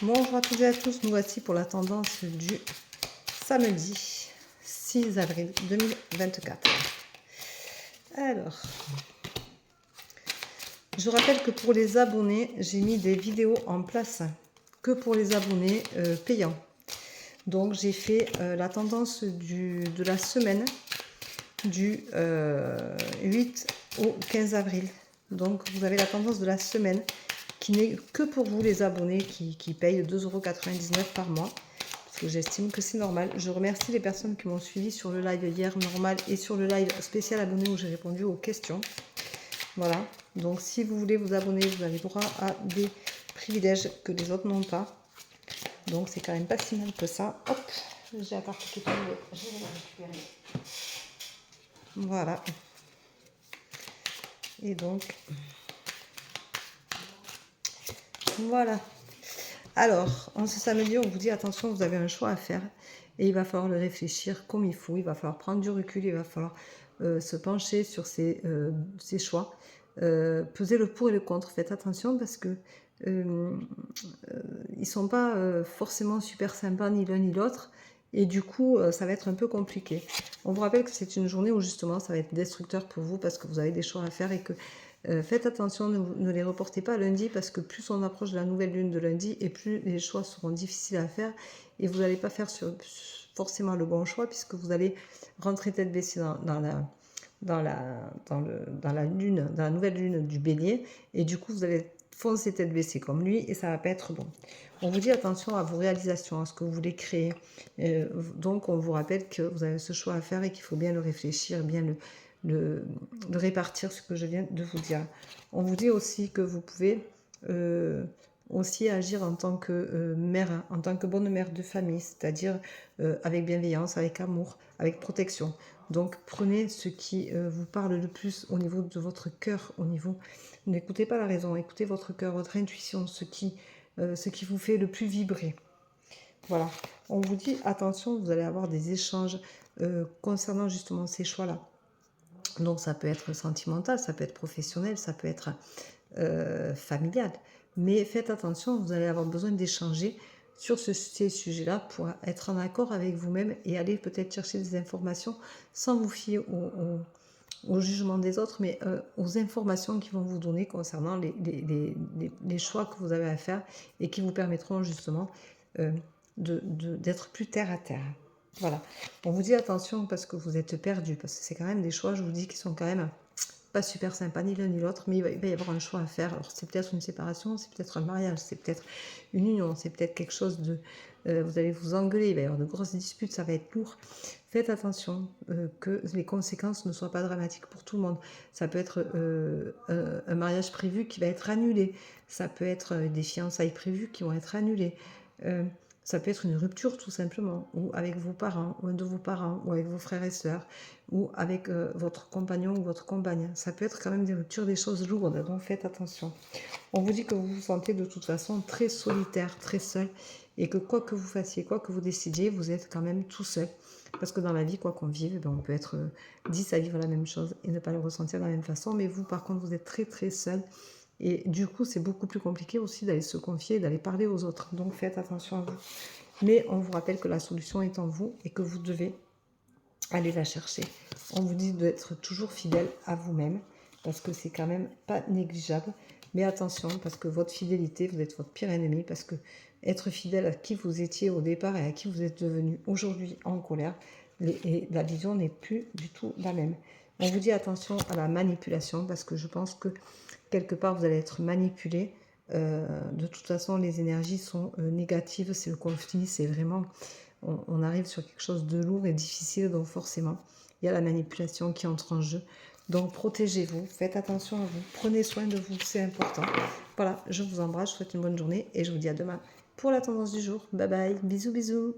Bonjour à toutes et à tous, nous voici pour la tendance du samedi 6 avril 2024. Alors, je rappelle que pour les abonnés, j'ai mis des vidéos en place que pour les abonnés payants. Donc j'ai fait la tendance de la semaine du 8 au 15 avril. Donc vous avez la tendance de la semaine qui n'est que pour vous les abonnés qui payent 2,99 € par mois. Parce que j'estime que c'est normal. Je remercie les personnes qui m'ont suivi sur le live hier normal et sur le live spécial abonné où j'ai répondu aux questions. Voilà. Donc si vous voulez vous abonner, vous avez droit à des privilèges que les autres n'ont pas. Donc c'est quand même pas si mal que ça. Hop, j'ai la carte qui est tombée, je vais la récupérer. Voilà. Et donc, voilà. Alors, en ce samedi, on vous dit attention, vous avez un choix à faire et il va falloir le réfléchir comme il faut. Il va falloir prendre du recul, il va falloir se pencher sur ces choix, peser le pour et le contre. Faites attention parce que ils sont pas forcément super sympas ni l'un ni l'autre. Et du coup, ça va être un peu compliqué. On vous rappelle que c'est une journée où justement, ça va être destructeur pour vous parce que vous avez des choix à faire et que faites attention, ne les reportez pas lundi parce que plus on approche de la nouvelle lune de lundi et plus les choix seront difficiles à faire et vous n'allez pas faire forcément le bon choix puisque vous allez rentrer tête baissée dans la nouvelle lune du Bélier et du coup vous allez foncer tête baissée comme lui et ça va pas être bon. On vous dit attention à vos réalisations, à ce que vous voulez créer. Donc on vous rappelle que vous avez ce choix à faire et qu'il faut bien le réfléchir, bien de répartir ce que je viens de vous dire. On vous dit aussi que vous pouvez aussi agir en tant que mère, en tant que bonne mère de famille, c'est-à-dire avec bienveillance, avec amour, avec protection. Donc prenez ce qui vous parle le plus au niveau de votre cœur, au niveau... N'écoutez pas la raison, écoutez votre cœur, votre intuition, ce qui vous fait le plus vibrer. Voilà, on vous dit attention, vous allez avoir des échanges concernant justement ces choix-là. Donc ça peut être sentimental, ça peut être professionnel, ça peut être familial. Mais faites attention, vous allez avoir besoin d'échanger sur ces sujets-là pour être en accord avec vous-même et aller peut-être chercher des informations sans vous fier au jugement des autres, mais aux informations qu'ils vont vous donner concernant les choix que vous avez à faire et qui vous permettront justement d'être plus terre à terre. Voilà. On vous dit attention parce que vous êtes perdu, parce que c'est quand même des choix, je vous dis, qui sont quand même pas super sympas, ni l'un ni l'autre, mais il va y avoir un choix à faire. Alors c'est peut-être une séparation, c'est peut-être un mariage, c'est peut-être une union, c'est peut-être quelque chose de... vous allez vous engueuler, il va y avoir de grosses disputes, ça va être lourd. Faites attention que les conséquences ne soient pas dramatiques pour tout le monde. Ça peut être un mariage prévu qui va être annulé, ça peut être des fiançailles prévues qui vont être annulées. Ça peut être une rupture tout simplement, ou avec vos parents, ou un de vos parents, ou avec vos frères et sœurs, ou avec votre compagnon ou votre compagne. Ça peut être quand même des ruptures, des choses lourdes, donc faites attention. On vous dit que vous vous sentez de toute façon très solitaire, très seul, et que quoi que vous fassiez, quoi que vous décidiez, vous êtes quand même tout seul. Parce que dans la vie, quoi qu'on vive, on peut être 10 à vivre la même chose et ne pas le ressentir de la même façon, mais vous, par contre, vous êtes très très seul. Et du coup, c'est beaucoup plus compliqué aussi d'aller se confier, d'aller parler aux autres. Donc, faites attention à vous. Mais on vous rappelle que la solution est en vous et que vous devez aller la chercher. On vous dit d'être toujours fidèle à vous-même parce que c'est quand même pas négligeable. Mais attention, parce que votre fidélité, vous êtes votre pire ennemi, parce que être fidèle à qui vous étiez au départ et à qui vous êtes devenu aujourd'hui en colère, et la vision n'est plus du tout la même. On vous dit attention à la manipulation, parce que je pense que quelque part vous allez être manipulé. De toute façon, les énergies sont négatives, c'est le conflit, c'est vraiment... On arrive sur quelque chose de lourd et difficile, donc forcément, il y a la manipulation qui entre en jeu. Donc protégez-vous, faites attention à vous, prenez soin de vous, c'est important. Voilà, je vous embrasse, je vous souhaite une bonne journée et je vous dis à demain pour la tendance du jour. Bye bye, bisous bisous.